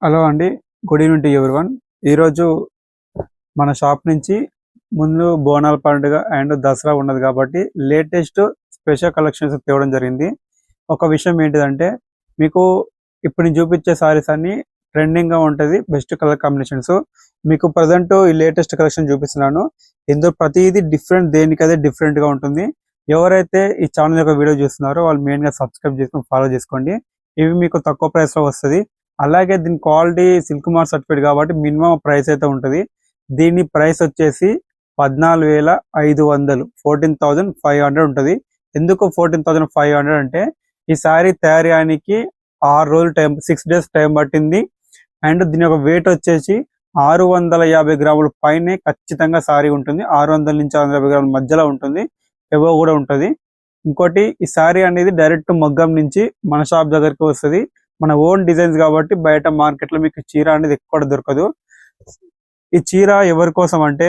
Hello అండి. Good evening to everyone. ఈరోజు మన షాప్ నుంచి ముందు బోనాల పండుగ అండ్ దసరా ఉన్నది కాబట్టి లేటెస్ట్ స్పెషల్ కలెక్షన్స్ తేవడం జరిగింది. ఒక విషయం ఏంటిదంటే మీకు ఇప్పుడు నేను చూపించే సారీస్ అన్ని ట్రెండింగ్గా ఉంటుంది, బెస్ట్ కలర్ కాంబినేషన్స్. మీకు ప్రజెంట్ ఈ లేటెస్ట్ కలెక్షన్ చూపిస్తున్నాను. ఇందులో ప్రతిదీ డిఫరెంట్, దేనికదే డిఫరెంట్గా ఉంటుంది. ఎవరైతే ఈ ఛానల్ యొక్క వీడియో చూస్తున్నారో వాళ్ళు మెయిన్గా సబ్స్క్రైబ్ చేసుకొని ఫాలో చేసుకోండి. ఇవి మీకు తక్కువ ప్రైస్లో వస్తుంది. అలాగే దీని క్వాలిటీ సిల్క్ మార్క్ సర్టిఫైడ్ కాబట్టి మినిమం ప్రైస్ అయితే ఉంటుంది. దీని ప్రైస్ వచ్చేసి 14,500, 14,500 ఉంటుంది. ఎందుకు 14,500 అంటే ఈ శారీ తయారీకి 6 రోజులు టైం, 6 డేస్ టైం పట్టింది. అండ్ దీని యొక్క వెయిట్ వచ్చేసి 650 గ్రాముల పైనే ఖచ్చితంగా శారీ ఉంటుంది. 600 నుంచి 650 గ్రాముల మధ్యలో ఉంటుంది, ఎవో కూడా ఉంటుంది. ఇంకోటి, ఈ శారీ అనేది డైరెక్ట్ మగ్గం నుంచి మన షాప్ దగ్గరికి వస్తుంది. మన ఓన్ డిజైన్స్ కాబట్టి బయట మార్కెట్లో మీకు చీర అనేది ఎక్కువ దొరకదు. ఈ చీర ఎవరి కోసం అంటే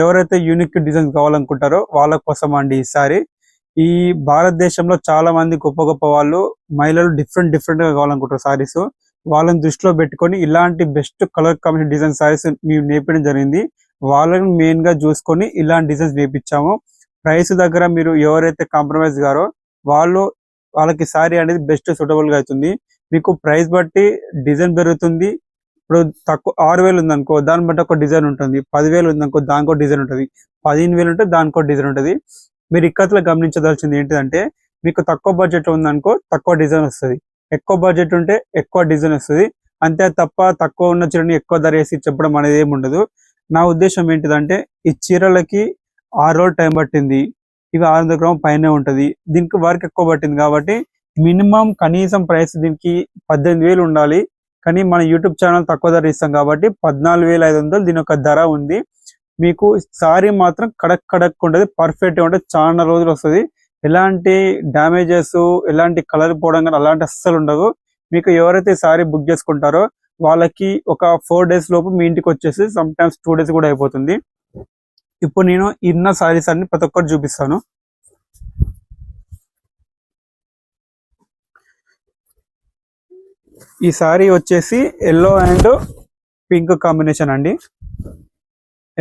ఎవరైతే యూనిక్ డిజైన్స్ కావాలనుకుంటారో వాళ్ళ కోసం అండి. ఈసారి ఈ భారతదేశంలో చాలా మంది గొప్ప గొప్ప వాళ్ళు, మహిళలు డిఫరెంట్ గా కావాలనుకుంటారు సారీస్. వాళ్ళని దృష్టిలో పెట్టుకొని ఇలాంటి best colour combination design saris మేము నేర్పడం జరిగింది. వాళ్ళని మెయిన్ గా చూసుకొని ఇలాంటి డిజైన్స్ నేర్పించాము. ప్రైస్ దగ్గర మీరు ఎవరైతే కాంప్రమైజ్ గారో వాళ్ళకి సారీ అనేది బెస్ట్ సూటబుల్ గా అవుతుంది. మీకు ప్రైస్ బట్టి డిజైన్ పెరుగుతుంది. ఇప్పుడు తక్కువ 6,000 ఉందనుకో, దాన్ని బట్టి ఒక డిజైన్ ఉంటుంది. 10,000 ఉందనుకో, దానికో డిజైన్ ఉంటుంది. 15,000 ఉంటే దానికో డిజైన్ ఉంటుంది. మీరు ఇక్కత్లో గమనించదలసింది ఏంటిదంటే మీకు తక్కువ బడ్జెట్ ఉందనుకో తక్కువ డిజైన్ వస్తుంది, ఎక్కువ బడ్జెట్ ఉంటే ఎక్కువ డిజైన్ వస్తుంది. అంతే తప్ప తక్కువ ఉన్న చీరని ఎక్కువ ధర వేసి చెప్పడం అనేది ఏమి ఉండదు. నా ఉద్దేశం ఏంటిదంటే ఈ చీరలకి 6 రోజులు టైం పట్టింది, ఇవి 600 గ్రాముల పైనే ఉంటుంది. దీనికి వర్క్ ఎక్కువ పట్టింది కాబట్టి మినిమం కనీసం ప్రైస్ దీనికి 18,000 ఉండాలి. కానీ మన యూట్యూబ్ ఛానల్ తక్కువ ధర ఇస్తాం కాబట్టి 14,500 దీని యొక్క ధర ఉంది. మీకు సారీ మాత్రం కడక్ ఉంటుంది, పర్ఫెక్ట్ ఉంటుంది, చాలా రోజులు వస్తుంది. ఎలాంటి డ్యామేజెస్, ఎలాంటి కలర్ పోవడం కానీ అలాంటి అస్సలు ఉండదు. మీకు ఎవరైతే సారీ బుక్ చేసుకుంటారో వాళ్ళకి ఒక 4 డేస్ లోపు మీ ఇంటికి వచ్చేసి సమ్ టైమ్స్ 2 డేస్ కూడా అయిపోతుంది. ఇప్పుడు నేను ఇన్న సారీస్ అన్ని ప్రతి ఒక్కటి చూపిస్తాను. ఈ సారీ వచ్చేసి ఎల్లో అండ్ పింక్ కాంబినేషన్ అండి.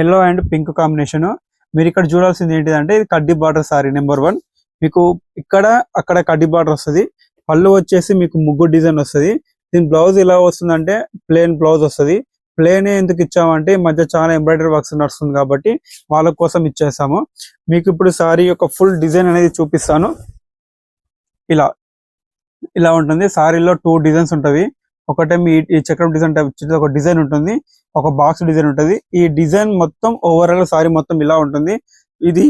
Yellow and pink combination. మీరు ఇక్కడ చూడాల్సింది ఏంటిదంటే ఇది కడ్డీ బార్డర్ సారీ నెంబర్ 1. మీకు ఇక్కడ అక్కడ కడ్డీ బార్డర్ వస్తుంది. పళ్ళు వచ్చేసి మీకు ముగ్గు డిజైన్ వస్తుంది. దీని బ్లౌజ్ ఎలా వస్తుందంటే ప్లెయిన్ బ్లౌజ్ వస్తుంది. ప్లెయిన్ ఎందుకు ఇచ్చామంటే ఈ మధ్య చాలా ఎంబ్రాయిడరీ వర్క్స్ నడుస్తుంది కాబట్టి వాళ్ళ కోసం ఇచ్చేసాము. మీకు ఇప్పుడు సారీ యొక్క ఫుల్ డిజైన్ అనేది చూపిస్తాను. ఇలా ఇలా ఉంటుంది. సారీలో 2 డిజైన్స్ ఉంటుంది. ఒకటేమో ఈ చక్రం డిజైన్ టైప్ ఒక డిజైన్ ఉంటుంది, ఒక బాక్స్ డిజైన్ ఉంటుంది. ఈ డిజైన్ మొత్తం ఓవరాల్ సారీ మొత్తం ఇలా ఉంటుంది. ఇది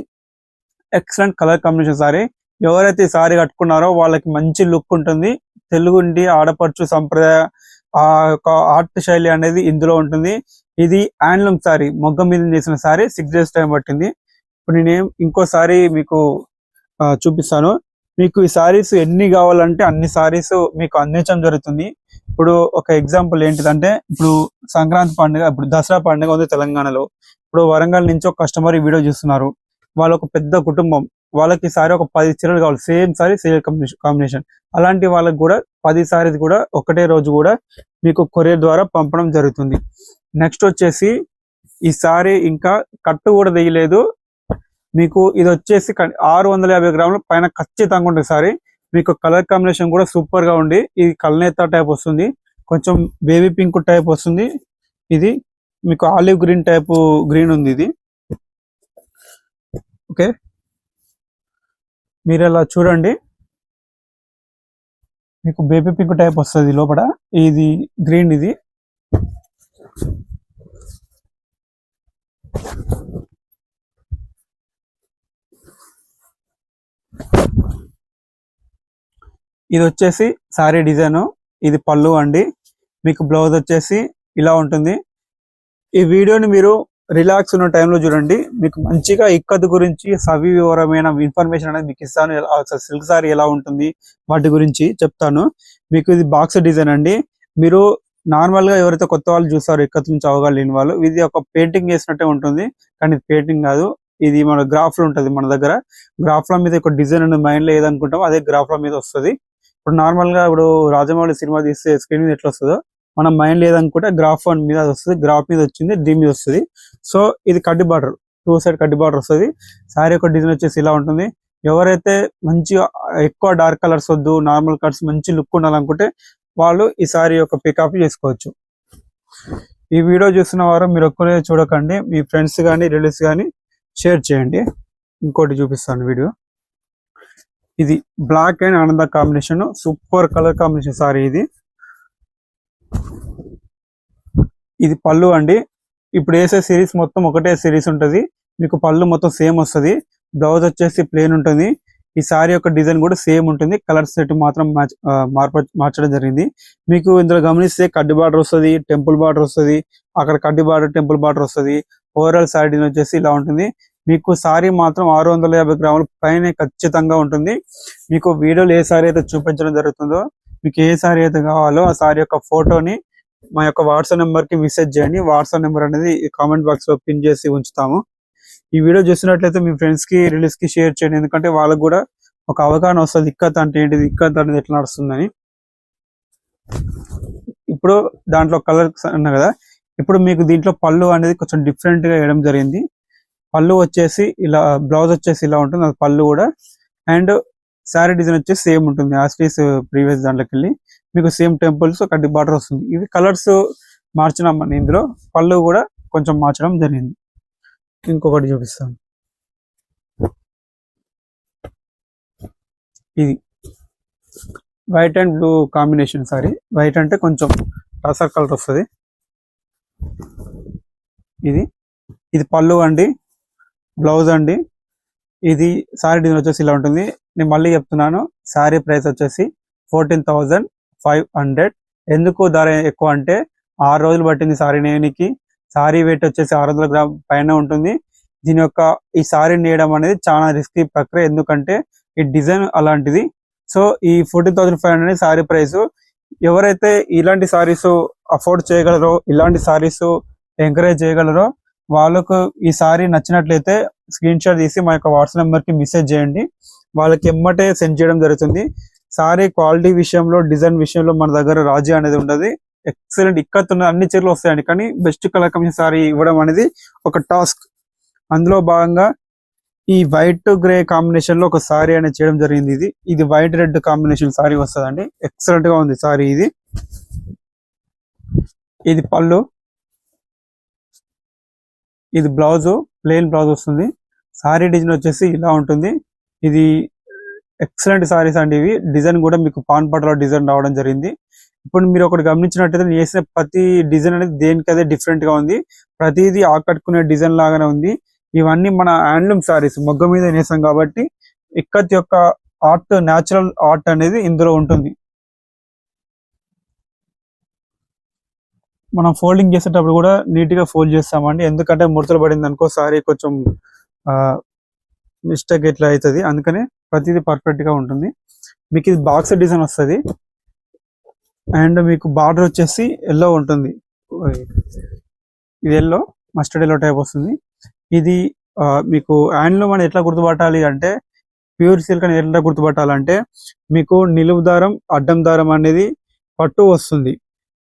ఎక్సలెంట్ కలర్ కాంబినేషన్ సారీ. ఎవరైతే ఈ సారీ కట్టుకున్నారో వాళ్ళకి మంచి లుక్ ఉంటుంది. తెలుగుండి ఆడపడుచు సంప్రదాయ ఆ యొక్క ఆర్ట్ శైలి అనేది ఇందులో ఉంటుంది. ఇది హ్యాండ్లూమ్ సారీ, మొగ్గం మీద చేసిన సారీ. 6 డేస్ టైం పట్టింది. ఇప్పుడు నేను ఇంకో సారీ మీకు చూపిస్తాను. మీకు ఈ సారీస్ ఎన్ని కావాలంటే అన్ని సారీస్ మీకు అందించడం జరుగుతుంది. ఇప్పుడు ఒక ఎగ్జాంపుల్ ఏంటిదంటే ఇప్పుడు సంక్రాంతి పండుగ, ఇప్పుడు దసరా పండుగ ఉంది తెలంగాణలో. ఇప్పుడు వరంగల్ నుంచి ఒక కస్టమర్ ఈ వీడియో చూస్తున్నారు. వాళ్ళ ఒక పెద్ద కుటుంబం, వాళ్ళకి సారీ ఒక 10 చీరలు కావాలి, సేమ్ సారీ సేమ్ కాంబినేషన్. అలాంటి వాళ్ళకి కూడా 10 సారీస్ కూడా ఒకటే రోజు కూడా మీకు కొరియర్ ద్వారా పంపడం జరుగుతుంది. నెక్స్ట్ వచ్చేసి ఈ సారీ ఇంకా కట్టు కూడా వేయలేదు. మీకు ఇది వచ్చేసి 650 గ్రాముల పైన ఖచ్చితంగా ఉంటుంది సారీ. మీకు కలర్ కాంబినేషన్ కూడా సూపర్ గా ఉండి, ఇది కల్నేత టైప్ వస్తుంది, కొంచెం బేబీ పింక్ టైప్ వస్తుంది. ఇది మీకు ఆలివ్ గ్రీన్ టైప్ గ్రీన్ ఉంది. ఇది ఓకే, మీరు అలా చూడండి. మీకు బేబీ పింక్ టైప్ వస్తుంది లోపల, ఇది గ్రీన్. ఇది ఇది వచ్చేసి సారీ డిజైన్. ఇది పళ్ళు అండి. మీకు బ్లౌజ్ వచ్చేసి ఇలా ఉంటుంది. ఈ వీడియోని మీరు రిలాక్స్ ఉన్న టైంలో చూడండి. మీకు మంచిగా ఇక్కత్ గురించి సవివరమైన ఇన్ఫర్మేషన్ అనేది మీకు ఇస్తాను. సిల్క్ సారీ ఎలా ఉంటుంది వాటి గురించి చెప్తాను. మీకు ఇది బాక్స్ డిజైన్ అండి. మీరు నార్మల్ గా ఎవరైతే కొత్త వాళ్ళు చూస్తారో ఇక్కత్ నుంచి అవగాహన లేని వాళ్ళు, ఇది ఒక పెయింటింగ్ వేసినట్టే ఉంటుంది కానీ ఇది పెయింటింగ్ కాదు. ఇది మన గ్రాఫ్ లో ఉంటుంది. మన దగ్గర గ్రాఫ్ ల మీద ఒక డిజైన్ అనేది మైండ్ లో ఏదనుకుంటామో అదే గ్రాఫ్ ల మీద వస్తుంది. ఇప్పుడు నార్మల్ గా ఇప్పుడు రాజమౌళి సినిమా తీస్తే స్క్రీన్ మీద ఎట్లా వస్తుందో మనం మైండ్ లేదనుకుంటే గ్రాఫ్ వన్ మీద అది వస్తుంది, గ్రాఫ్ మీద వచ్చింది, డి మీద వస్తుంది. సో ఇది కడ్డీ బార్డర్, 2 సైడ్ కడ్డీ బార్డర్ వస్తుంది. శారీ యొక్క డిజైన్ వచ్చేసి ఇలా ఉంటుంది. ఎవరైతే మంచిగా ఎక్కువ డార్క్ కలర్స్ వద్దు, నార్మల్ కలర్స్ మంచి లుక్ ఉండాలనుకుంటే వాళ్ళు ఈ శారీ యొక్క పికప్ చేసుకోవచ్చు. ఈ వీడియో చూస్తున్న వారు మీరు ఒక్కరే చూడకండి, మీ ఫ్రెండ్స్ కానీ రిలేటివ్స్ కానీ షేర్ చేయండి. ఇంకోటి చూపిస్తాను వీడియో. ఇది బ్లాక్ అండ్ ఆనంద combination, super colour combination sorry ఇది. ఇది పళ్ళు అండి. ఇప్పుడు వేసే సిరీస్ మొత్తం ఒకటే సిరీస్ ఉంటుంది. మీకు పళ్ళు మొత్తం సేమ్ వస్తుంది. బ్లౌజ్ వచ్చేసి ప్లేన్ ఉంటుంది. ఈ సారీ యొక్క డిజైన్ కూడా సేమ్ ఉంటుంది. కలర్ సెట్ మాత్రం మార్చడం జరిగింది. మీకు ఇందులో గమనిస్తే కడ్డీ బార్డర్ వస్తుంది, టెంపుల్ బార్డర్ వస్తుంది, అక్కడ కడ్డీ బార్డర్ టెంపుల్ బార్డర్ వస్తుంది. ఓవరాల్ సారీ డిజైన్ వచ్చేసి ఇలా ఉంటుంది. మీకు సారీ మాత్రం 650 గ్రాముల పైన ఖచ్చితంగా ఉంటుంది. మీకు వీడియోలో ఏ సారీ అయితే చూపించడం జరుగుతుందో, మీకు ఏ సారీ అయితే కావాలో ఆ సారీ యొక్క ఫోటోని మా యొక్క వాట్సాప్ నెంబర్ కి మెసేజ్ చేయండి. వాట్సాప్ నెంబర్ అనేది కామెంట్ బాక్స్ లో పిన్ చేసి ఉంచుతాము. ఈ వీడియో చూసినట్లయితే మీ ఫ్రెండ్స్ కి రిలేటివ్స్ కి షేర్ చేయండి. ఎందుకంటే వాళ్ళకు కూడా ఒక అవగాహన వస్తుంది, ఇక్కత్ అంటే ఏంటిది, ఇక్కత్ అనేది ఎట్లా నడుస్తుందని. ఇప్పుడు దాంట్లో కలర్స్ అన్నా కదా, ఇప్పుడు మీకు దీంట్లో పళ్ళు అనేది కొంచెం డిఫరెంట్ గా వేయడం జరిగింది. పళ్ళు వచ్చేసి ఇలా, బ్లౌజ్ వచ్చేసి ఇలా ఉంటుంది, అది పళ్ళు కూడా. అండ్ శారీ డిజైన్ వచ్చేసి సేమ్ ఉంటుంది యాజ్ ప్రీవియస్ దాంట్లోకి వెళ్ళి. మీకు సేమ్ టెంపుల్స్ కడ్డీ బార్డర్ వస్తుంది. ఇవి కలర్స్ మార్చినామని ఇందులో పళ్ళు కూడా కొంచెం మార్చడం జరిగింది. ఇంకొకటి చూపిస్తాను. ఇది white and blue combination sorry. White అంటే కొంచెం టసర్ కలర్ వస్తుంది. ఇది పళ్ళు అండి, బ్లౌజ్ అండి. ఇది సారీ డిజైన్ వచ్చేసి ఇలా ఉంటుంది. నేను మళ్ళీ చెప్తున్నాను, సారీ ప్రైస్ వచ్చేసి 14,500. ఎందుకు ధర ఎక్కువ అంటే 6 రోజులు పట్టింది సారీ నేయడానికి. సారీ వెయిట్ వచ్చేసి 600 గ్రామ్ పైన ఉంటుంది. దీని యొక్క ఈ సారీ నేయడం అనేది చాలా రిస్కీ ప్రక్రియ, ఎందుకంటే ఈ డిజైన్ అలాంటిది. సో ఈ 14,500 సారీ ప్రైస్. ఎవరైతే ఇలాంటి సారీస్ అఫోర్డ్ చేయగలరో, ఇలాంటి సారీస్ ఎంకరేజ్ చేయగలరో వాళ్ళకు ఈ సారీ నచ్చినట్లయితే స్క్రీన్ షాట్ తీసి మా యొక్క వాట్సాప్ నెంబర్ కి మెసేజ్ చేయండి. వాళ్ళకి ఎమ్మటే సెండ్ చేయడం జరుగుతుంది. సారీ క్వాలిటీ విషయంలో, డిజైన్ విషయంలో మన దగ్గర రాజీ అనేది ఉండదు. ఎక్సలెంట్ ఇక్కత్తున్న అన్ని చీరలు వస్తాయండి, కానీ బెస్ట్ కలర్ కాంబినేషన్ సారీ ఇవ్వడం అనేది ఒక టాస్క్. అందులో భాగంగా ఈ వైట్ గ్రే కాంబినేషన్ లో ఒక సారీ అనేది చేయడం జరిగింది. ఇది వైట్ రెడ్ కాంబినేషన్ సారీ వస్తుందండి. ఎక్సలెంట్ గా ఉంది సారీ ఇది. ఇది పళ్ళు, ఇది బ్లౌజ్, ప్లెయిన్ బ్లౌజ్ వస్తుంది. సారీ డిజైన్ వచ్చేసి ఇలా ఉంటుంది. ఇది ఎక్సలెంట్ సారీస్ అండి. ఇవి డిజైన్ కూడా మీకు పాన్ పట్ల డిజైన్ రావడం జరిగింది. ఇప్పుడు మీరు ఒకటి గమనించినట్టయితే నేను చేసిన ప్రతి డిజైన్ అనేది దేనికదే డిఫరెంట్ గా ఉంది. ప్రతిదీ ఆకట్టుకునే డిజైన్ లాగానే ఉంది. ఇవన్నీ మన హ్యాండ్లూమ్ సారీస్, మొగ్గ మీద నేసాం కాబట్టి ఇక్కత్ యొక్క ఆర్ట్, న్యాచురల్ ఆర్ట్ అనేది ఇందులో ఉంటుంది. మనం ఫోల్డింగ్ చేసేటప్పుడు కూడా నీట్ గా ఫోల్డ్ చేస్తామండి. ఎందుకంటే ముడతలు పడింది అనుకో సారీ కొంచెం మిస్టేక్ ఇట్లా అవుతుంది. అందుకని ప్రతిదీ పర్ఫెక్ట్ గా ఉంటుంది. మీకు ఇది బాక్స్ డిజైన్ వస్తుంది. అండ్ మీకు బార్డర్ వచ్చేసి ఎల్లో ఉంటుంది. ఇది ఎల్లో, మస్టర్డ్ ఎల్లో టైప్ వస్తుంది. ఇది మీకు హ్యాండ్లూమ్ అని ఎట్లా గుర్తుపట్టాలి అంటే, ప్యూర్ సిల్క్ అని ఎట్లా గుర్తుపట్టాలంటే, మీకు నిలువు దారం, అడ్డం దారం అనేది పట్టు వస్తుంది.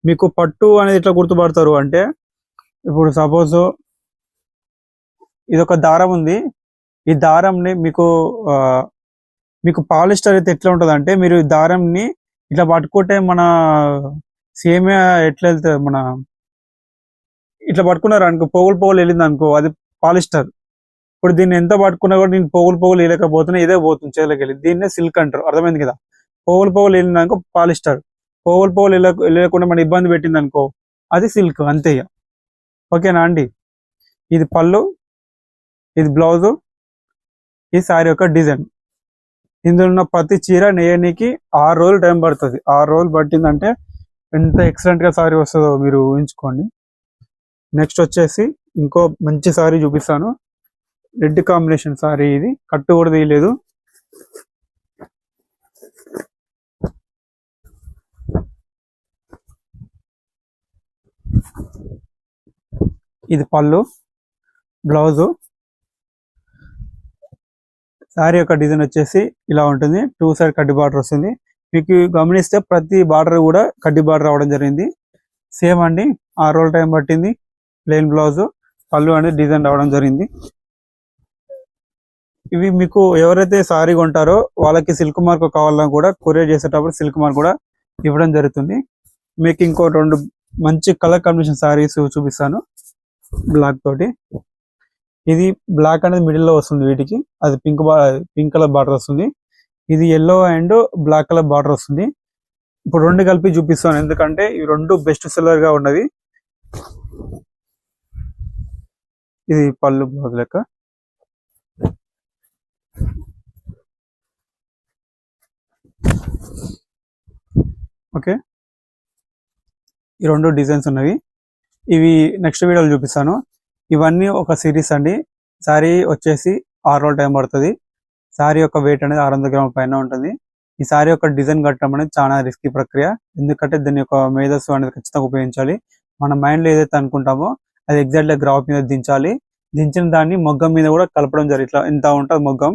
మీకు పట్టు అనేది ఎట్లా గుర్తుపడతారు అంటే, ఇప్పుడు సపోజ్ ఇది ఒక దారం ఉంది. ఈ దారంని మీకు పాలిస్టర్ అయితే ఎట్లా ఉంటుంది అంటే, మీరు ఈ దారంని ఇట్లా పట్టుకుంటే మన సేమియా ఎట్లా వెళ్తుంది, మన ఇట్లా పట్టుకున్నారు అనుకో, పోగులు వెళ్ళింది అనుకో, అది పాలిస్టర్. ఇప్పుడు దీన్ని ఎంత పట్టుకున్నా కూడా నేను పోగులు వేయలేకపోతున్నా, ఇదే పోతుంది చేతులకి వెళ్ళి. దీన్నే సిల్క్ అంటారు. అర్థమైంది కదా. పోగులు వెళ్ళింది అనుకో పాలిస్టర్. పోగులు వెళ్ళకుండా మన ఇబ్బంది పెట్టింది అనుకో, అది సిల్క్. అంతే. ఓకేనా అండి. ఇది పళ్ళు, ఇది బ్లౌజు, ఈ సారీ యొక్క డిజైన్. ఇందులో ఉన్న ప్రతి చీర నేయడానికి 6 రోజులు టైం పడుతుంది. 6 రోజులు పట్టిందంటే ఎంత ఎక్సలెంట్ గా సారీ వస్తుందో మీరు ఊహించుకోండి. నెక్స్ట్ వచ్చేసి ఇంకో మంచి సారీ చూపిస్తాను. Red combination sorry. ఇది కట్టు కూడా తీయలేదు. ఇది పళ్ళు, బ్లౌజు. సారీ యొక్క డిజైన్ వచ్చేసి ఇలా ఉంటుంది. 2 సైడ్ కడ్డీ బార్డర్ వస్తుంది. మీకు గమనిస్తే ప్రతి బార్డర్ కూడా కడ్డీ బార్డర్ రావడం జరిగింది. సేమ్ అండి 6 రోజులు టైం పట్టింది. ప్లెయిన్ బ్లౌజ్, పళ్ళు అనేది డిజైన్ రావడం జరిగింది. ఇవి మీకు ఎవరైతే సారీ కొంటారో వాళ్ళకి సిల్క్ మార్క్ కావాలన్నా కూడా కొరియర్ చేసేటప్పుడు సిల్క్ మార్క్ కూడా ఇవ్వడం జరుగుతుంది. మీకు ఇంకో 2 మంచి కలర్ కాంబినేషన్ సారీస్ చూపిస్తాను బ్లాక్ తోటి. ఇది బ్లాక్ అనేది మిడిల్ లో వస్తుంది వీటికి, అది పింక్ కలర్ బార్డర్ వస్తుంది. ఇది yellow and black colour border వస్తుంది. ఇప్పుడు 2 కలిపి చూపిస్తాను ఎందుకంటే ఈ 2 బెస్ట్ సెల్లర్ గా ఉన్నది. ఇది పళ్ళు బ్లౌజ్ లెక్క. ఓకే, ఈ 2 డిజైన్స్ ఉన్నవి. ఇవి నెక్స్ట్ వీడియోలో చూపిస్తాను. ఇవన్నీ ఒక సిరీస్ అండి. సారీ వచ్చేసి 6 రోజులు టైం పడుతుంది. సారీ యొక్క వెయిట్ అనేది 600 గ్రాముల పైన ఉంటుంది. ఈ సారీ యొక్క డిజైన్ కట్టడం అనేది చాలా రిస్కీ ప్రక్రియ. ఎందుకంటే దీని యొక్క మేధస్సు అనేది ఖచ్చితంగా ఉపయోగించాలి. మన మైండ్ లో ఏదైతే అనుకుంటామో అది ఎగ్జాక్ట్ గా గ్రాఫ్ మీద దించాలి. దించిన దాన్ని మొగ్గం మీద కూడా కలపడం జరిగింది. ఇట్లా ఇంత ఉంటుంది మొగ్గం.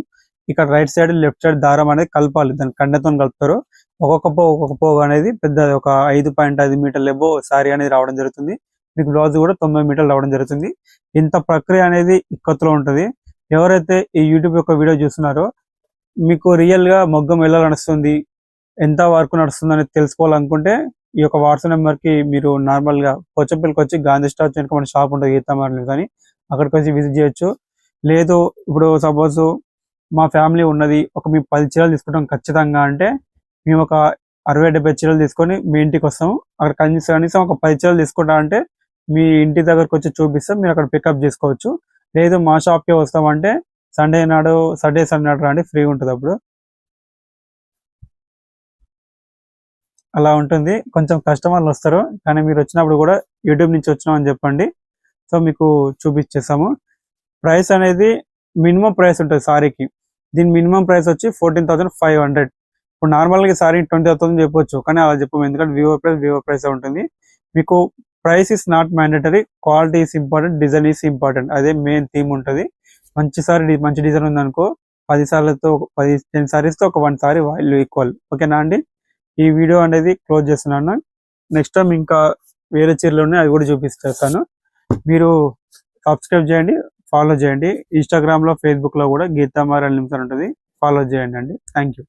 ఇక్కడ రైట్ సైడ్ లెఫ్ట్ సైడ్ దారం అనేది కలపాలి. దాన్ని కండెతో కలుపుతారు. ఒక్కొక్క పోగు అనేది పెద్ద ఒక 5.5 మీటర్ల ఎబో సారీ అనేది రావడం జరుగుతుంది. మీకు బ్లౌజ్ కూడా 90 మీటర్లు రావడం జరుగుతుంది. ఇంత ప్రక్రియ అనేది ఇక్కత్తులో ఉంటుంది. ఎవరైతే ఈ యూట్యూబ్ యొక్క వీడియో చూస్తున్నారో మీకు రియల్ గా మొగ్గం ఎలా నడుస్తుంది, ఎంత వరకు నడుస్తుంది అనేది తెలుసుకోవాలనుకుంటే ఈ యొక్క వాట్సాప్ నెంబర్ కి మీరు నార్మల్ గా కొచ్చపల్లికి వచ్చి గాంధీ స్టార్ వెనుక మన షాప్ ఉంటుంది గీతామార్లు కానీ, అక్కడికి వచ్చి విజిట్ చేయొచ్చు. లేదు ఇప్పుడు సపోజ్ మా ఫ్యామిలీ ఉన్నది, మీ 10 చీరలు తీసుకుంటాం ఖచ్చితంగా అంటే మేము ఒక 60-70 చీరలు తీసుకొని మీ ఇంటికి వస్తాము. అక్కడ కనీసం ఒక 10 చీరలు తీసుకుంటా అంటే మీ ఇంటి దగ్గరకు వచ్చి చూపిస్తాం, మీరు అక్కడ పికప్ చేసుకోవచ్చు. లేదు మా షాప్కి వస్తామంటే సండే నాడు రండి, ఫ్రీ ఉంటుంది. అప్పుడు అలా ఉంటుంది. కొంచెం కస్టమర్లు వస్తారు, కానీ మీరు వచ్చినప్పుడు కూడా యూట్యూబ్ నుంచి వచ్చినాం అని చెప్పండి. సో మీకు చూపించేస్తాము. ప్రైస్ అనేది మినిమం ప్రైస్ ఉంటుంది సారీకి. దీని మినిమం ప్రైస్ వచ్చి 14,500. ఇప్పుడు నార్మల్గా సారీ 20,000 చెప్పొచ్చు, కానీ అలా చెప్పము. ఎందుకంటే వివో ప్రైస్ ఉంటుంది. మీకు price is not mandatory, quality is important, design is important. అదే మెయిన్ థీమ్ ఉంటుంది. మంచి డిజైన్ ఉందనుకో 10 సారీస్తో ఒక 1 సారీ వాల్యూ ఈక్వల్. ఓకేనా అండి? ఈ వీడియో అనేది క్లోజ్ చేస్తున్నాను. నెక్స్ట్ టైం ఇంకా వేరే చీరలు ఉన్నాయి, అవి కూడా చూపిస్తాను. మీరు సబ్స్క్రైబ్ చేయండి, ఫాలో చేయండి. ఇన్స్టాగ్రామ్ లో, ఫేస్బుక్ లో కూడా గీతామార్ అన్లిమిటెడ్ ఉంటుంది. ఫాలో చేయండి అండి. Thank you.